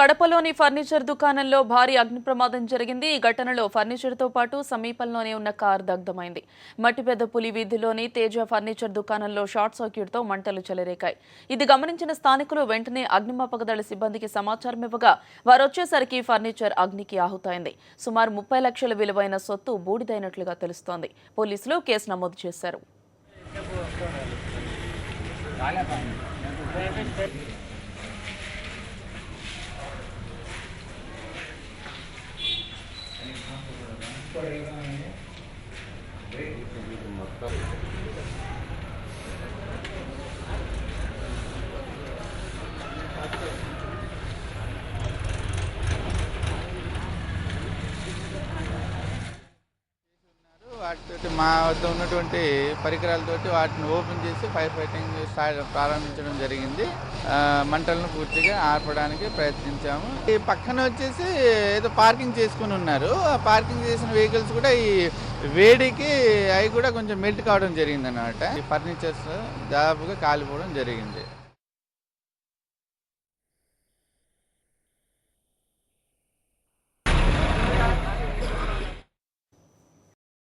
కడపలోని furniture దుకాణంలో భారీ అగ్ని ప్రమాదం జరిగింది. ఈ ఘటనలో ఫర్నిచర్తో పాటు సమీపంలోనే ఉన్న కారు దగ్ధమైంది. మట్టిపెద్దపులి వీధిలోని తేజ ఫర్నిచర్ దుకాణంలో షార్ట్ సర్క్యూట్తో మంటలు చెలరేగాయి. ఇది గమనించిన స్థానికులు వెంటనే అగ్నిమాపక దళ సిబ్బందికి సమాచారం ఇవ్వగా వారొచ్చేసరికి ఫర్నిచర్ అగ్నికి ఆహుతైంది. సుమారు 30 లక్షల విలువైన సొత్తు బూడిదైనట్లుగా తెలుస్తోంది. పోలీసులు కేసు నమోదు చేశారు. వాటితోటి మా వద్ద ఉన్నటువంటి పరికరాలతోటి వాటిని ఓపెన్ చేసి ఫైర్ ఫైటింగ్ ప్రారంభించడం జరిగింది. మంటలను పూర్తిగా ఆర్పడానికి ప్రయత్నించాము. ఈ పక్కన వచ్చేసి ఏదో పార్కింగ్ చేసుకుని ఉన్నారు. ఆ పార్కింగ్ చేసిన వెహికల్స్ కూడా ఈ వేడికి అవి కూడా కొంచెం మెల్ట్ కావడం జరిగింది అన్నమాట. ఈ ఫర్నిచర్స్ దాదాపుగా కాలిపోవడం జరిగింది.